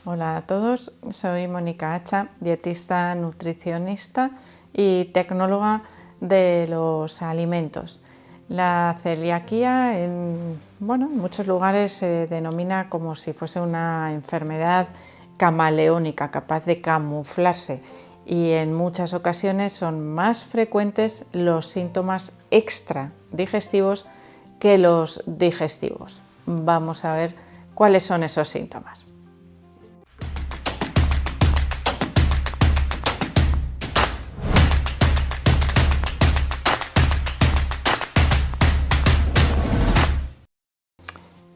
Hola a todos, soy Mónica Hacha, dietista, nutricionista y tecnóloga de los alimentos. La celiaquía en muchos lugares se denomina como si fuese una enfermedad camaleónica, capaz de camuflarse, y en muchas ocasiones son más frecuentes los síntomas extradigestivos que los digestivos. Vamos a ver cuáles son esos síntomas.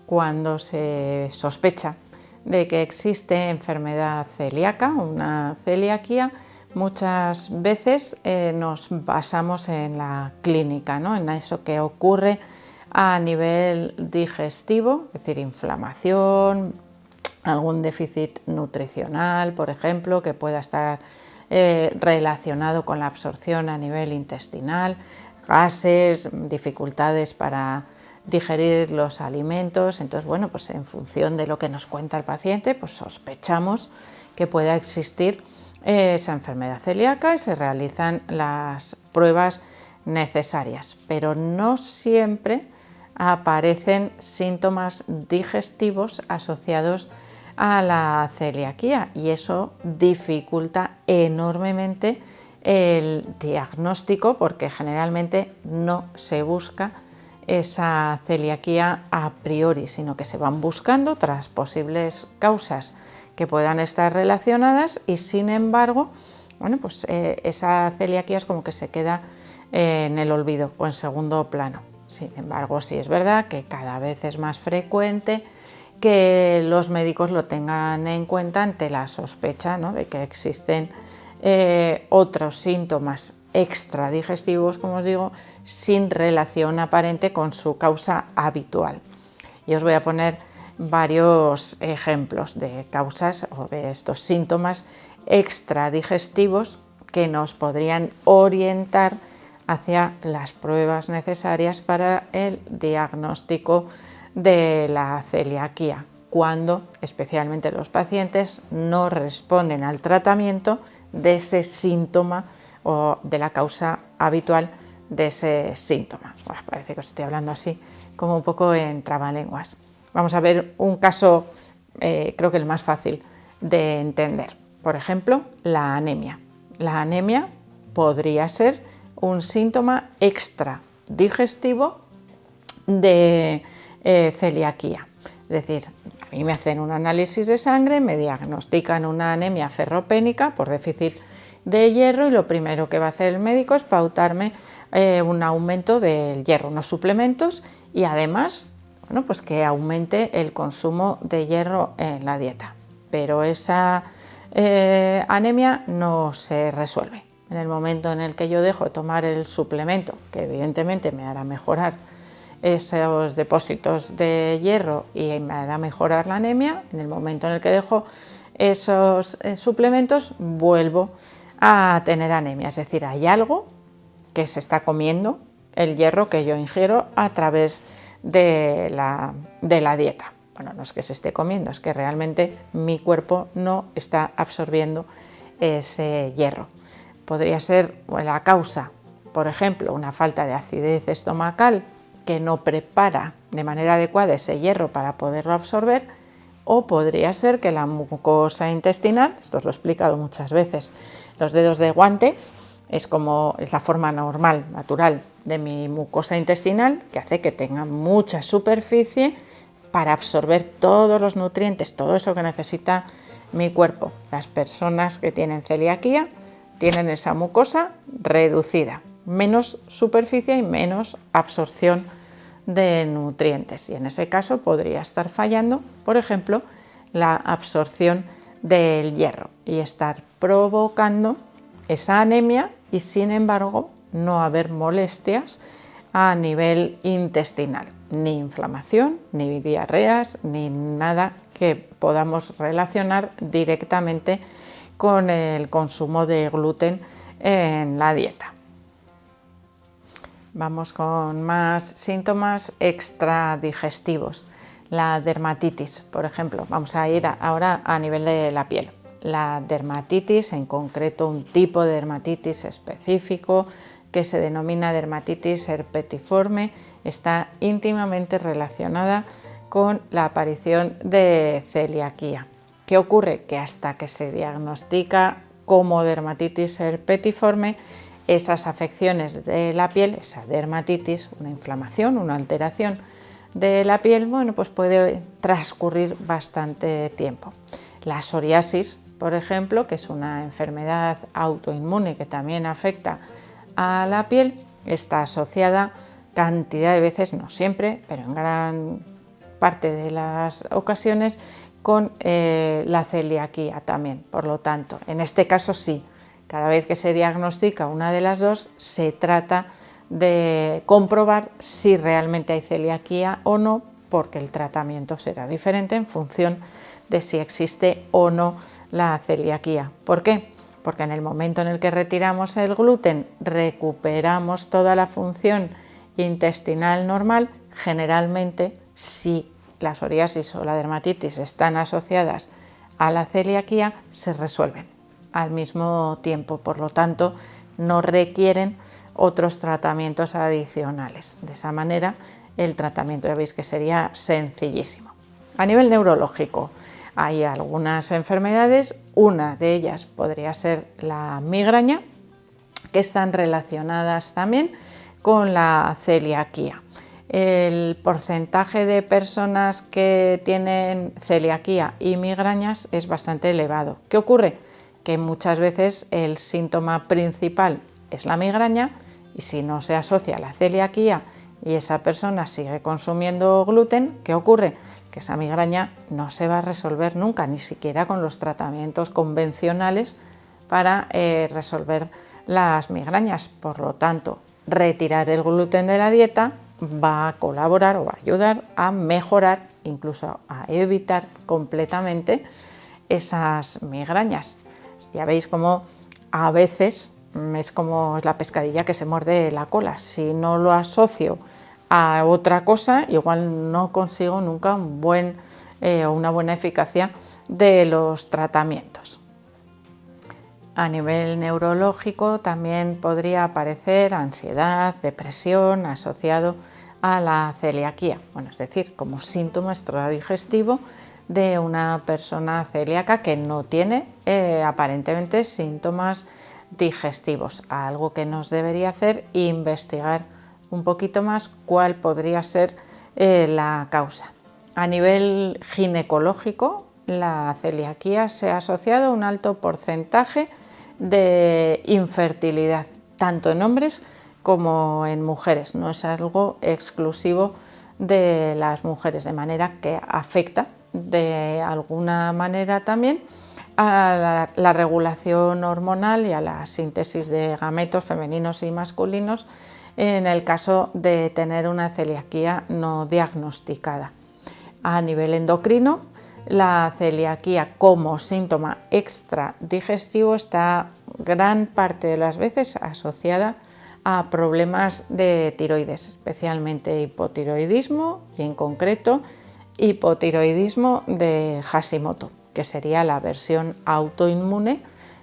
Cuando se sospecha de que existe enfermedad celíaca, una celiaquía, muchas veces nos basamos en la clínica, ¿no? En eso que ocurre a nivel digestivo, es decir, inflamación, algún déficit nutricional, por ejemplo, que pueda estar relacionado con la absorción a nivel intestinal, gases, dificultades para digerir los alimentos. Entonces, bueno, pues en función de lo que nos cuenta el paciente, pues sospechamos que pueda existir esa enfermedad celíaca y se realizan las pruebas necesarias, pero no siempre aparecen síntomas digestivos asociados a la celiaquía, y eso dificulta enormemente el diagnóstico, porque generalmente no se busca esa celiaquía a priori, sino que se van buscando otras posibles causas que puedan estar relacionadas, y sin embargo, bueno, pues esa celiaquía es como que se queda en el olvido o en segundo plano. Sin embargo, sí es verdad que cada vez es más frecuente que los médicos lo tengan en cuenta ante la sospecha, ¿no?, de que existen otros síntomas extradigestivos, como os digo, sin relación aparente con su causa habitual. Y os voy a poner varios ejemplos de causas o de estos síntomas extradigestivos que nos podrían orientar hacia las pruebas necesarias para el diagnóstico de la celiaquía, cuando especialmente los pacientes no responden al tratamiento de ese síntoma o de la causa habitual de ese síntoma. Bueno, parece que os estoy hablando así como un poco en trabalenguas. Vamos a ver un caso, creo que el más fácil de entender. Por ejemplo, la anemia. La anemia podría ser un síntoma extradigestivo de celiaquía. Es decir, a mí me hacen un análisis de sangre, me diagnostican una anemia ferropénica por déficit de hierro, y lo primero que va a hacer el médico es pautarme un aumento del hierro, unos suplementos, y además, bueno, pues que aumente el consumo de hierro en la dieta. Pero esa anemia no se resuelve. En el momento en el que yo dejo de tomar el suplemento, que evidentemente me hará mejorar esos depósitos de hierro y me hará mejorar la anemia, en el momento en el que dejo esos suplementos, vuelvo a tener anemia. Es decir, hay algo que se está comiendo el hierro que yo ingiero a través de la dieta. Bueno, no es que se esté comiendo, es que realmente mi cuerpo no está absorbiendo ese hierro. Podría ser la causa, por ejemplo, una falta de acidez estomacal que no prepara de manera adecuada ese hierro para poderlo absorber, o podría ser que la mucosa intestinal, esto os lo he explicado muchas veces, los dedos de guante es la forma normal, natural de mi mucosa intestinal, que hace que tenga mucha superficie para absorber todos los nutrientes, todo eso que necesita mi cuerpo. Las personas que tienen celiaquía tienen esa mucosa reducida, menos superficie y menos absorción de nutrientes, y en ese caso podría estar fallando, por ejemplo, la absorción del hierro y estar provocando esa anemia, y sin embargo no haber molestias a nivel intestinal, ni inflamación, ni diarreas, ni nada que podamos relacionar directamente con el consumo de gluten en la dieta. Vamos con más síntomas extradigestivos. La dermatitis, por ejemplo, vamos a ir ahora a nivel de la piel. La dermatitis, en concreto un tipo de dermatitis específico que se denomina dermatitis herpetiforme, está íntimamente relacionada con la aparición de celiaquía. ¿Qué ocurre? Que hasta que se diagnostica como dermatitis herpetiforme, esas afecciones de la piel, esa dermatitis, una inflamación, una alteración de la piel, bueno, pues puede transcurrir bastante tiempo. La psoriasis, por ejemplo, que es una enfermedad autoinmune que también afecta a la piel, está asociada cantidad de veces, no siempre, pero en gran parte de las ocasiones, con la celiaquía también. Por lo tanto, en este caso sí, cada vez que se diagnostica una de las dos, se trata de comprobar si realmente hay celiaquía o no, porque el tratamiento será diferente en función de si existe o no la celiaquía. ¿Por qué? Porque en el momento en el que retiramos el gluten, recuperamos toda la función intestinal normal. Generalmente, si la psoriasis o la dermatitis están asociadas a la celiaquía, se resuelven al mismo tiempo, por lo tanto, no requieren otros tratamientos adicionales. De esa manera, el tratamiento ya veis que sería sencillísimo. A nivel neurológico, hay algunas enfermedades, una de ellas podría ser la migraña, que están relacionadas también con la celiaquía. El porcentaje de personas que tienen celiaquía y migrañas es bastante elevado. ¿Qué ocurre? Que muchas veces el síntoma principal es la migraña y si no se asocia a la celiaquía y esa persona sigue consumiendo gluten, ¿qué ocurre? Que esa migraña no se va a resolver nunca, ni siquiera con los tratamientos convencionales para resolver las migrañas. Por lo tanto, retirar el gluten de la dieta va a colaborar o va a ayudar a mejorar, incluso a evitar completamente esas migrañas. Ya veis cómo a veces es como la pescadilla que se muerde la cola. Si no lo asocio a otra cosa, igual no consigo nunca una buena eficacia de los tratamientos. A nivel neurológico también podría aparecer ansiedad, depresión asociado a la celiaquía, bueno, es decir, como síntoma extradigestivo de una persona celíaca que no tiene aparentemente síntomas digestivos, algo que nos debería hacer investigar un poquito más cuál podría ser la causa. A nivel ginecológico, la celiaquía se ha asociado a un alto porcentaje de infertilidad, tanto en hombres como en mujeres. No es algo exclusivo de las mujeres, de manera que afecta de alguna manera también a la regulación hormonal y a la síntesis de gametos femeninos y masculinos en el caso de tener una celiaquía no diagnosticada. A nivel endocrino, la celiaquía como síntoma extradigestivo está gran parte de las veces asociada a problemas de tiroides, especialmente hipotiroidismo y en concreto hipotiroidismo de Hashimoto, que sería la versión autoinmune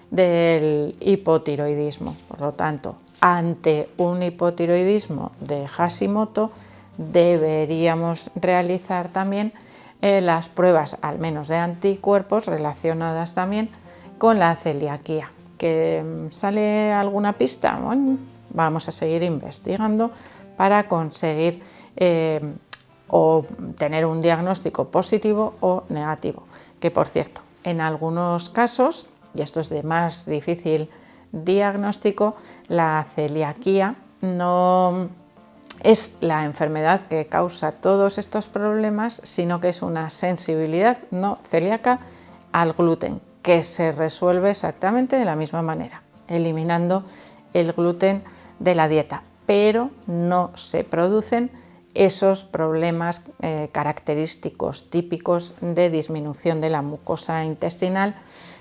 del hipotiroidismo. Por lo tanto, ante un hipotiroidismo de Hashimoto deberíamos realizar también las pruebas, al menos de anticuerpos, relacionadas también con la celiaquía. ¿Que sale alguna pista? Bueno, vamos a seguir investigando para conseguir o tener un diagnóstico positivo o negativo. Que por cierto, en algunos casos, y esto es de más difícil diagnóstico, la celiaquía no es la enfermedad que causa todos estos problemas, sino que es una sensibilidad no celíaca al gluten, que se resuelve exactamente de la misma manera, eliminando el gluten de la dieta, pero no se producen esos problemas característicos típicos de disminución de la mucosa intestinal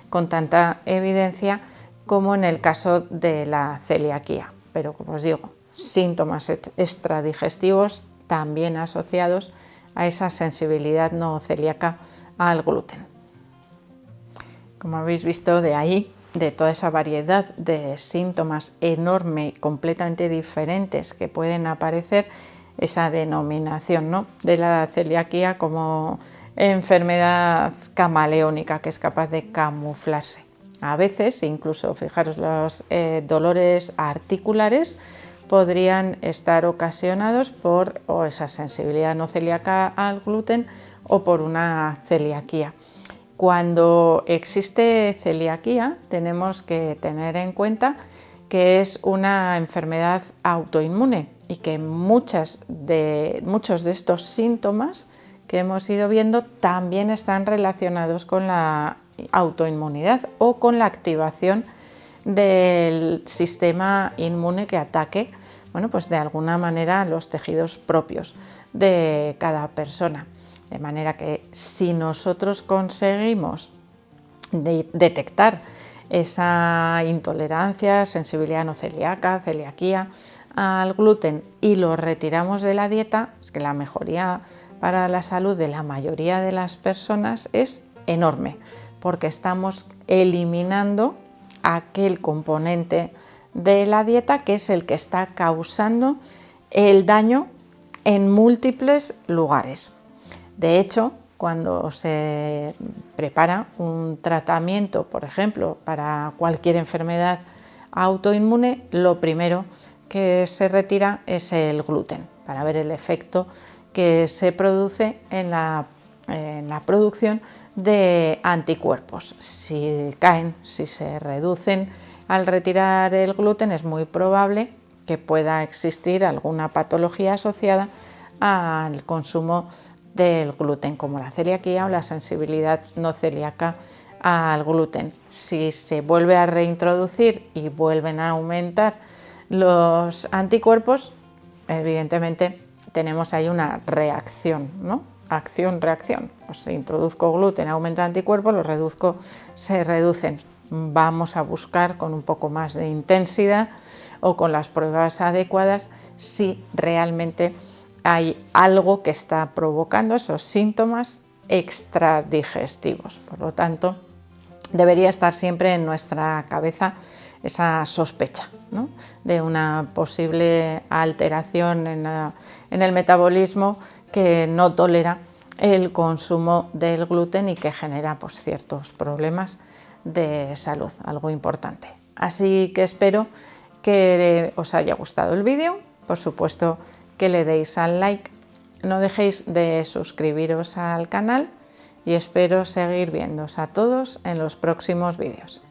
con tanta evidencia como en el caso de la celiaquía. Pero como os digo, síntomas extradigestivos también asociados a esa sensibilidad no celíaca al gluten. Como habéis visto, de ahí, de toda esa variedad de síntomas enorme, completamente diferentes que pueden aparecer, esa denominación, ¿no?, de la celiaquía como enfermedad camaleónica que es capaz de camuflarse. A veces, incluso, fijaros, los dolores articulares podrían estar ocasionados por o esa sensibilidad no celíaca al gluten o por una celiaquía. Cuando existe celiaquía, tenemos que tener en cuenta que es una enfermedad autoinmune y que muchos de estos síntomas que hemos ido viendo también están relacionados con la autoinmunidad o con la activación del sistema inmune que ataque, bueno, pues de alguna manera los tejidos propios de cada persona. De manera que si nosotros conseguimos detectar esa intolerancia, sensibilidad no celíaca, celiaquía al gluten y lo retiramos de la dieta, es que la mejoría para la salud de la mayoría de las personas es enorme, porque estamos eliminando aquel componente de la dieta que es el que está causando el daño en múltiples lugares. De hecho, cuando se prepara un tratamiento, por ejemplo, para cualquier enfermedad autoinmune, lo primero que se retira es el gluten, para ver el efecto que se produce en la producción de anticuerpos. Si caen, si se reducen al retirar el gluten, es muy probable que pueda existir alguna patología asociada al consumo del gluten, como la celiaquía o la sensibilidad no celíaca al gluten. Si se vuelve a reintroducir y vuelven a aumentar los anticuerpos, evidentemente tenemos ahí una reacción, ¿no? Acción-reacción. Pues introduzco gluten, aumenta anticuerpos, los reduzco, se reducen. Vamos a buscar con un poco más de intensidad o con las pruebas adecuadas si realmente hay algo que está provocando esos síntomas extradigestivos. Por lo tanto, debería estar siempre en nuestra cabeza esa sospecha, ¿no?, de una posible alteración en el metabolismo que no tolera el consumo del gluten y que genera, pues, ciertos problemas de salud, algo importante. Así que espero que os haya gustado el vídeo, por supuesto que le deis al like, no dejéis de suscribiros al canal y espero seguir viéndoos a todos en los próximos vídeos.